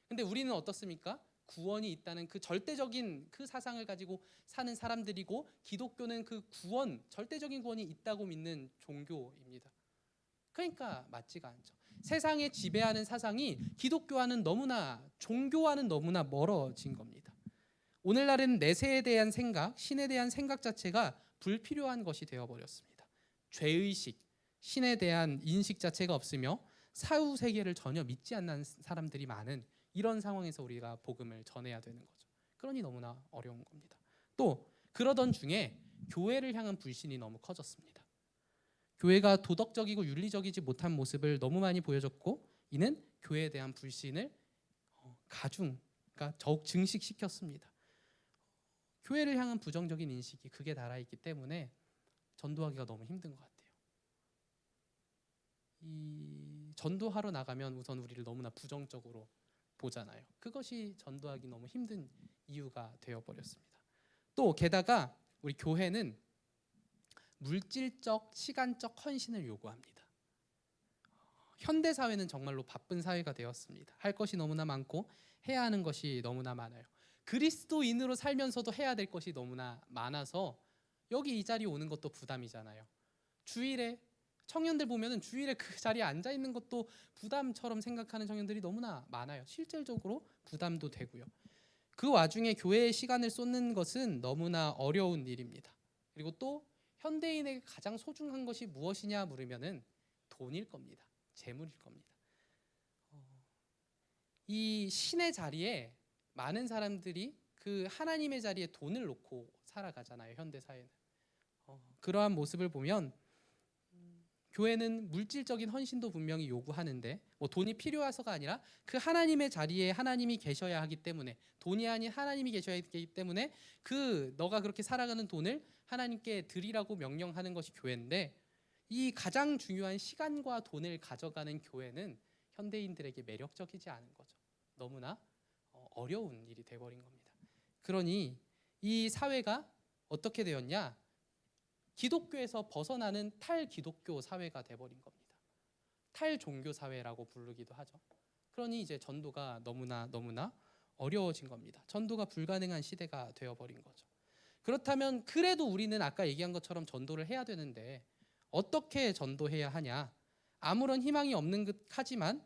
근데 우리는 어떻습니까? 구원이 있다는 그 절대적인 그 사상을 가지고 사는 사람들이고, 기독교는 그 구원, 절대적인 구원이 있다고 믿는 종교입니다. 그러니까 맞지가 않죠. 세상에 지배하는 사상이 기독교와는 너무나, 종교와는 너무나 멀어진 겁니다. 오늘날은 내세에 대한 생각, 신에 대한 생각 자체가 불필요한 것이 되어버렸습니다. 죄의식, 신에 대한 인식 자체가 없으며 사후 세계를 전혀 믿지 않는 사람들이 많은 이런 상황에서 우리가 복음을 전해야 되는 거죠. 그러니 너무나 어려운 겁니다. 또 그러던 중에 교회를 향한 불신이 너무 커졌습니다. 교회가 도덕적이고 윤리적이지 못한 모습을 너무 많이 보여줬고, 이는 교회에 대한 불신을 그러니까 더욱 증식시켰습니다. 교회를 향한 부정적인 인식이 극에 달하있기 때문에 전도하기가 너무 힘든 것 같아요. 이 전도하러 나가면 우선 우리를 너무나 부정적으로 보잖아요. 그것이 전도하기 너무 힘든 이유가 되어버렸습니다. 또 게다가 우리 교회는 물질적, 시간적 헌신을 요구합니다. 현대 사회는 정말로 바쁜 사회가 되었습니다. 할 것이 너무나 많고 해야 하는 것이 너무나 많아요. 그리스도인으로 살면서도 해야 될 것이 너무나 많아서 여기 이 자리에 오는 것도 부담이잖아요. 주일에 청년들 보면은 주일에 그 자리에 앉아 있는 것도 부담처럼 생각하는 청년들이 너무나 많아요. 실질적으로 부담도 되고요. 그 와중에 교회에 시간을 쏟는 것은 너무나 어려운 일입니다. 그리고 또 현대인에게 가장 소중한 것이 무엇이냐 물으면은 돈일 겁니다. 재물일 겁니다. 이 신의 자리에 많은 사람들이 그 하나님의 자리에 돈을 놓고 살아가잖아요. 현대 사회는. 그러한 모습을 보면 교회는 물질적인 헌신도 분명히 요구하는데 뭐 돈이 필요해서가 아니라 그 하나님의 자리에 하나님이 계셔야 하기 때문에, 돈이 아닌 하나님이 계셔야 하기 때문에 그 너가 그렇게 살아가는 돈을 하나님께 드리라고 명령하는 것이 교회인데, 이 가장 중요한 시간과 돈을 가져가는 교회는 현대인들에게 매력적이지 않은 거죠. 너무나 어려운 일이 돼버린 겁니다. 그러니 이 사회가 어떻게 되었냐? 기독교에서 벗어나는 탈기독교 사회가 돼버린 겁니다. 탈종교 사회라고 부르기도 하죠. 그러니 이제 전도가 너무나 어려워진 겁니다. 전도가 불가능한 시대가 되어버린 거죠. 그렇다면 그래도 우리는 아까 얘기한 것처럼 전도를 해야 되는데 어떻게 전도해야 하냐? 아무런 희망이 없는 듯 하지만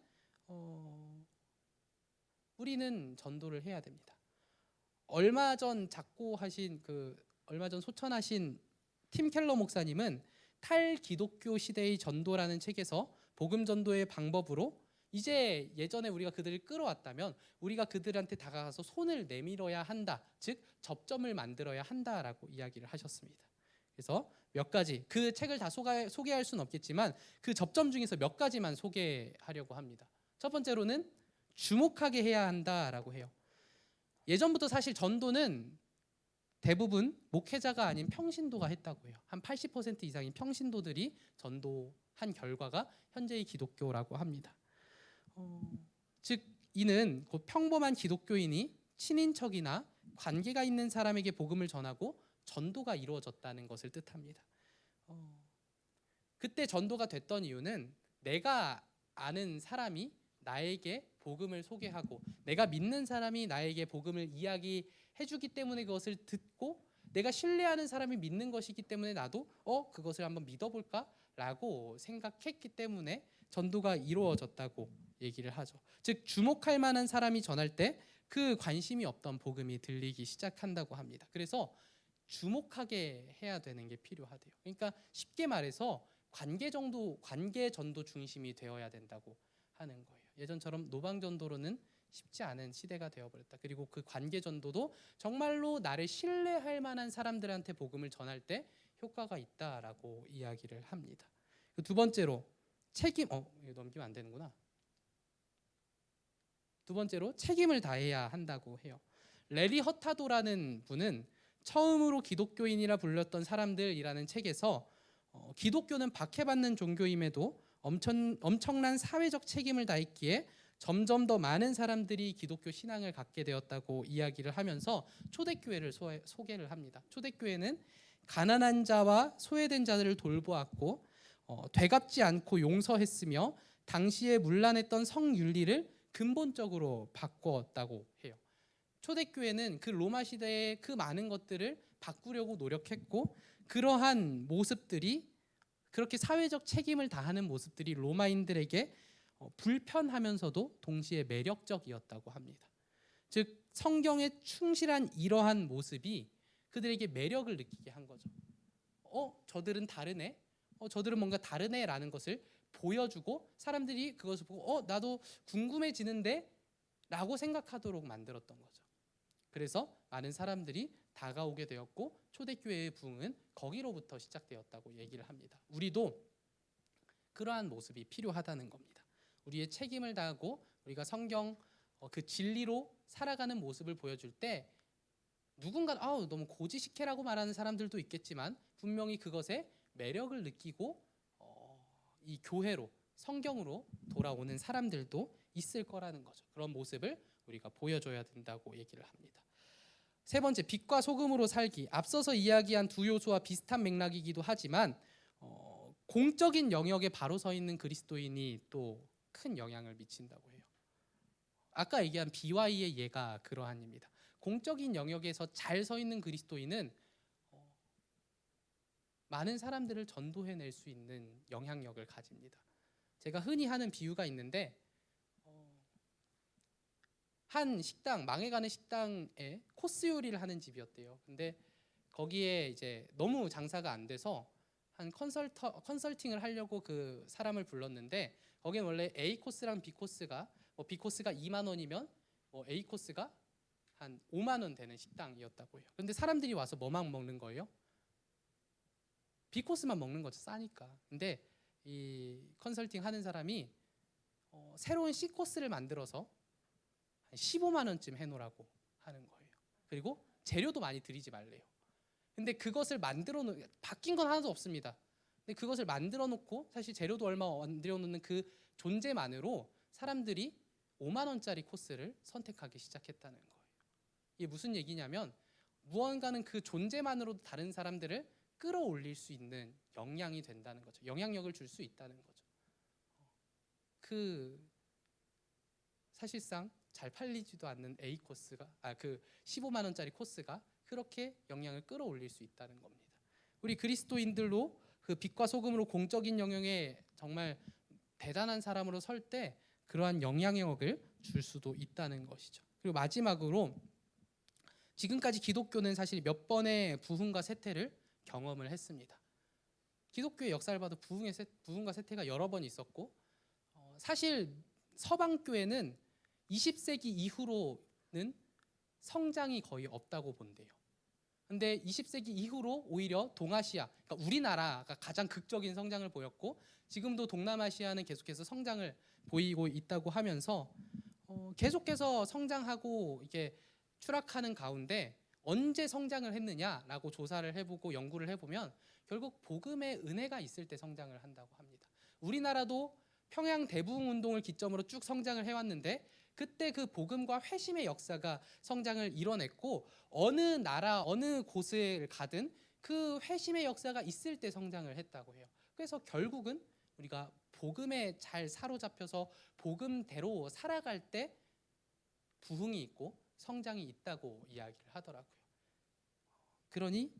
우리는 전도를 해야 됩니다. 얼마 전 소천하신 팀 켈러 목사님은 탈기독교 시대의 전도라는 책에서 복음 전도의 방법으로, 이제 예전에 우리가 그들을 끌어왔다면 우리가 그들한테 다가가서 손을 내밀어야 한다, 즉 접점을 만들어야 한다라고 이야기를 하셨습니다. 그래서 몇 가지, 그 책을 다 소개할 수는 없겠지만 그 접점 중에서 몇 가지만 소개하려고 합니다. 첫 번째로는 주목하게 해야 한다라고 해요. 예전부터 사실 전도는 대부분 목회자가 아닌 평신도가 했다고 해요. 한 80% 이상인 평신도들이 전도한 결과가 현재의 기독교라고 합니다. 즉 이는 곧 평범한 기독교인이 친인척이나 관계가 있는 사람에게 복음을 전하고 전도가 이루어졌다는 것을 뜻합니다. 그때 전도가 됐던 이유는 내가 아는 사람이 나에게 복음을 소개하고 내가 믿는 사람이 나에게 복음을 이야기해주기 때문에 그것을 듣고, 내가 신뢰하는 사람이 믿는 것이기 때문에 나도 그것을 한번 믿어볼까라고 생각했기 때문에 전도가 이루어졌다고 얘기를 하죠. 즉 주목할 만한 사람이 전할 때 그 관심이 없던 복음이 들리기 시작한다고 합니다. 그래서 주목하게 해야 되는 게 필요하대요. 그러니까 쉽게 말해서 관계 전도 중심이 되어야 된다고 하는 거예요. 예전처럼 노방 전도로는 쉽지 않은 시대가 되어버렸다. 그리고 그 관계 전도도 정말로 나를 신뢰할 만한 사람들한테 복음을 전할 때 효과가 있다라고 이야기를 합니다. 두 번째로 이거 넘기면 안 되는구나. 두 번째로 책임을 다해야 한다고 해요. 레리 허타도라는 분은 처음으로 기독교인이라 불렸던 사람들이라는 책에서 기독교는 박해받는 종교임에도 엄청난 사회적 책임을 다했기에 점점 더 많은 사람들이 기독교 신앙을 갖게 되었다고 이야기를 하면서 초대교회를 소개를 합니다. 초대교회는 가난한 자와 소외된 자들을 돌보았고 되갚지 않고 용서했으며 당시에 문란했던 성윤리를 근본적으로 바꾸었다고 해요. 초대교회는 그 로마 시대의 그 많은 것들을 바꾸려고 노력했고, 그러한 모습들이, 그렇게 사회적 책임을 다하는 모습들이 로마인들에게 불편하면서도 동시에 매력적이었다고 합니다. 즉 성경에 충실한 이러한 모습이 그들에게 매력을 느끼게 한 거죠. 저들은 다르네, 저들은 뭔가 다르네라는 것을 보여주고 사람들이 그것을 보고 나도 궁금해지는데 라고 생각하도록 만들었던 거죠. 그래서 많은 사람들이 다가오게 되었고 초대교회의 부흥은 거기로부터 시작되었다고 얘기를 합니다. 우리도 그러한 모습이 필요하다는 겁니다. 우리의 책임을 다하고 우리가 성경 그 진리로 살아가는 모습을 보여줄 때 누군가 너무 고지식해라고 말하는 사람들도 있겠지만 분명히 그것에 매력을 느끼고 이 교회로, 성경으로 돌아오는 사람들도 있을 거라는 거죠. 그런 모습을 우리가 보여줘야 된다고 얘기를 합니다. 세 번째, 빛과 소금으로 살기. 앞서서 이야기한 두 요소와 비슷한 맥락이기도 하지만 공적인 영역에 바로 서 있는 그리스도인이 또 큰 영향을 미친다고 해요. 아까 얘기한 BY의 예가 그러한입니다. 공적인 영역에서 잘 서 있는 그리스도인은 많은 사람들을 전도해낼 수 있는 영향력을 가집니다. 제가 흔히 하는 비유가 있는데 한 식당, 망해가는 식당에 코스 요리를 하는 집이었대요. 근데 거기에 이제 너무 장사가 안 돼서 한 컨설팅을 하려고 그 사람을 불렀는데 거긴 원래 A 코스랑 B 코스가 B 코스가 2만 원이면 A 코스가 한 5만 원 되는 식당이었다고 해요. 그런데 사람들이 와서 뭐만 먹는 거예요? B 코스만 먹는 거죠. 싸니까. 근데 이 컨설팅 하는 사람이 새로운 C 코스를 만들어서 한 15만 원쯤 해놓으라고 하는 거예요. 그리고 재료도 많이 들이지 말래요. 근데 그것을 만들어 놓 바뀐 건 하나도 없습니다. 근데 그것을 만들어 놓고 사실 재료도 얼마 만들어 놓는 그 존재만으로 사람들이 5만 원짜리 코스를 선택하기 시작했다는 거예요. 이게 무슨 얘기냐면 무언가는 그 존재만으로도 다른 사람들을 끌어올릴 수 있는 영향이 된다는 거죠. 영향력을 줄 수 있다는 거죠. 그 사실상 잘 팔리지도 않는 A 코스가 그 15만 원짜리 코스가 그렇게 영향을 끌어올릴 수 있다는 겁니다. 우리 그리스도인들로 그 빛과 소금으로 공적인 영역에 정말 대단한 사람으로 설 때 그러한 영향력을 줄 수도 있다는 것이죠. 그리고 마지막으로 지금까지 기독교는 사실 몇 번의 부흥과 쇠퇴를 경험을 했습니다. 기독교의 역사를 봐도 부흥과 쇠퇴가 여러 번 있었고 사실 서방교회는 20세기 이후로는 성장이 거의 없다고 본대요. 근데 20세기 이후로 오히려 동아시아, 그러니까 우리나라가 가장 극적인 성장을 보였고 지금도 동남아시아는 계속해서 성장을 보이고 있다고 하면서 계속해서 성장하고 이게 추락하는 가운데 언제 성장을 했느냐라고 조사를 해보고 연구를 해보면 결국 복음의 은혜가 있을 때 성장을 한다고 합니다. 우리나라도 평양 대부흥 운동을 기점으로 쭉 성장을 해왔는데 그때 그 복음과 회심의 역사가 성장을 이뤄냈고 어느 나라 어느 곳을 가든 그 회심의 역사가 있을 때 성장을 했다고 해요. 그래서 결국은 우리가 복음에 잘 사로잡혀서 복음대로 살아갈 때 부흥이 있고 성장이 있다고 이야기를 하더라고요. 그러니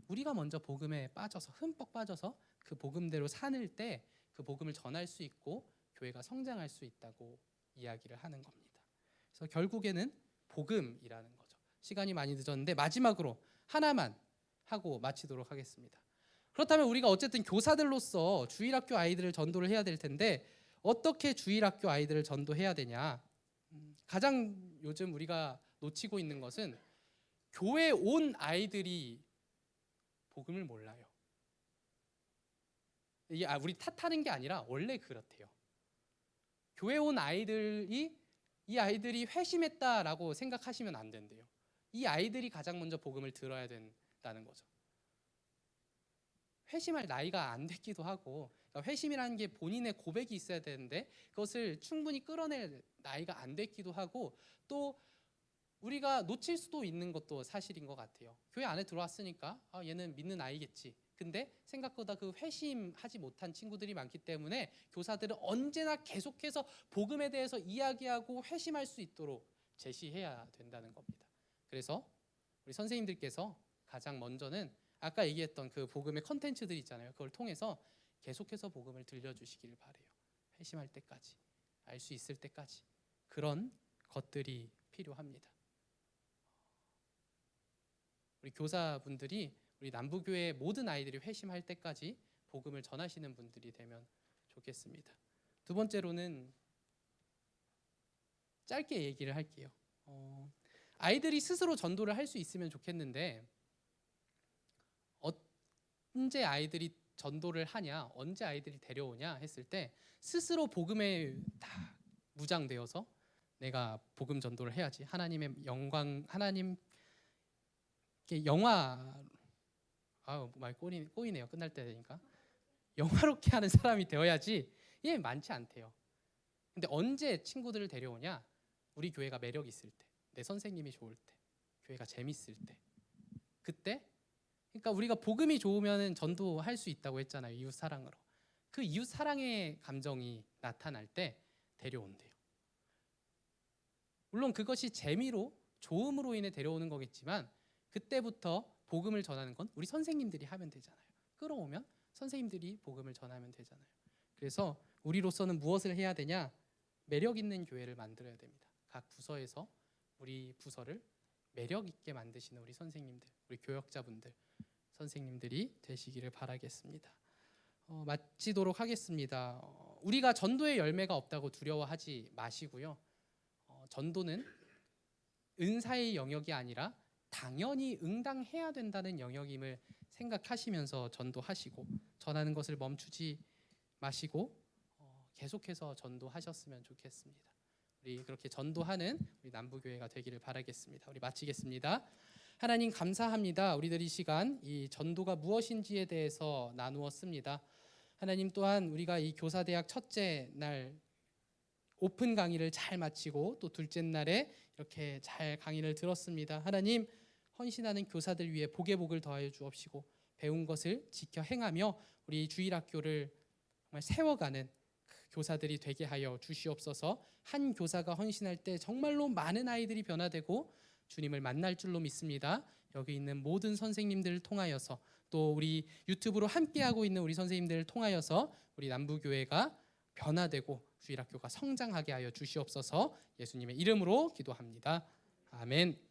우리가 먼저 복음에 빠져서 흠뻑 빠져서 그 복음대로 사는 때 그 복음을 전할 수 있고 교회가 성장할 수 있다고 이야기를 하는 겁니다. 그래서 결국에는 복음이라는 거죠. 시간이 많이 늦었는데 마지막으로 하나만 하고 마치도록 하겠습니다. 그렇다면 우리가 어쨌든 교사들로서 주일학교 아이들을 전도를 해야 될 텐데 어떻게 주일학교 아이들을 전도해야 되냐? 가장 요즘 우리가 놓치고 있는 것은 교회 온 아이들이 복음을 몰라요. 이게 우리 탓하는 게 아니라 원래 그렇대요. 교회 온 아이들이 이 아이들이 회심했다라고 생각하시면 안 된대요. 이 아이들이 가장 먼저 복음을 들어야 된다는 거죠. 회심할 나이가 안 됐기도 하고 그러니까 회심이라는 게 본인의 고백이 있어야 되는데 그것을 충분히 끌어낼 나이가 안 됐기도 하고 또 우리가 놓칠 수도 있는 것도 사실인 것 같아요. 교회 안에 들어왔으니까 얘는 믿는 아이겠지. 근데 생각보다 그 회심하지 못한 친구들이 많기 때문에 교사들은 언제나 계속해서 복음에 대해서 이야기하고 회심할 수 있도록 제시해야 된다는 겁니다. 그래서 우리 선생님들께서 가장 먼저는 아까 얘기했던 그 복음의 컨텐츠들 있잖아요. 그걸 통해서 계속해서 복음을 들려주시기를 바래요. 회심할 때까지, 알 수 있을 때까지 그런 것들이 필요합니다. 우리 교사분들이 우리 남부교회 모든 아이들이 회심할 때까지 복음을 전하시는 분들이 되면 좋겠습니다. 두 번째로는 짧게 얘기를 할게요. 아이들이 스스로 전도를 할 수 있으면 좋겠는데 언제 아이들이 전도를 하냐, 언제 아이들이 데려오냐 했을 때 스스로 복음에 다 무장되어서 내가 복음 전도를 해야지. 하나님의 영광, 하나님 영화 말 꼬이네요. 끝날 때 되니까 영화롭게 하는 사람이 되어야지. 예, 많지 않대요. 근데 언제 친구들을 데려오냐? 우리 교회가 매력 있을 때, 내 선생님이 좋을 때, 교회가 재밌을 때, 그때. 그러니까 우리가 복음이 좋으면 전도할 수 있다고 했잖아요. 이웃 사랑으로. 그 이웃 사랑의 감정이 나타날 때 데려온대요. 물론 그것이 재미로 좋음으로 인해 데려오는 거겠지만 그때부터 복음을 전하는 건 우리 선생님들이 하면 되잖아요. 끌어오면 선생님들이 복음을 전하면 되잖아요. 그래서 우리로서는 무엇을 해야 되냐? 매력 있는 교회를 만들어야 됩니다. 각 부서에서 우리 부서를 매력 있게 만드시는 우리 선생님들, 우리 교역자분들, 선생님들이 되시기를 바라겠습니다. 마치도록 하겠습니다. 우리가 전도의 열매가 없다고 두려워하지 마시고요. 전도는 은사의 영역이 아니라 당연히 응당해야 된다는 영역임을 생각하시면서 전도하시고, 전하는 것을 멈추지 마시고 계속해서 전도하셨으면 좋겠습니다. 우리 그렇게 전도하는 우리 남부교회가 되기를 바라겠습니다. 우리 마치겠습니다. 하나님 감사합니다. 우리들 이 시간 이 전도가 무엇인지에 대해서 나누었습니다. 하나님 또한 우리가 이 교사대학 첫째 날 오픈 강의를 잘 마치고 또 둘째 날에 이렇게 잘 강의를 들었습니다. 하나님, 헌신하는 교사들 위해 복의 복을 더하여 주옵시고 배운 것을 지켜 행하며 우리 주일학교를 정말 세워가는 교사들이 되게 하여 주시옵소서. 한 교사가 헌신할 때 정말로 많은 아이들이 변화되고 주님을 만날 줄로 믿습니다. 여기 있는 모든 선생님들을 통하여서 또 우리 유튜브로 함께하고 있는 우리 선생님들을 통하여서 우리 남부교회가 변화되고 주일학교가 성장하게 하여 주시옵소서. 예수님의 이름으로 기도합니다. 아멘.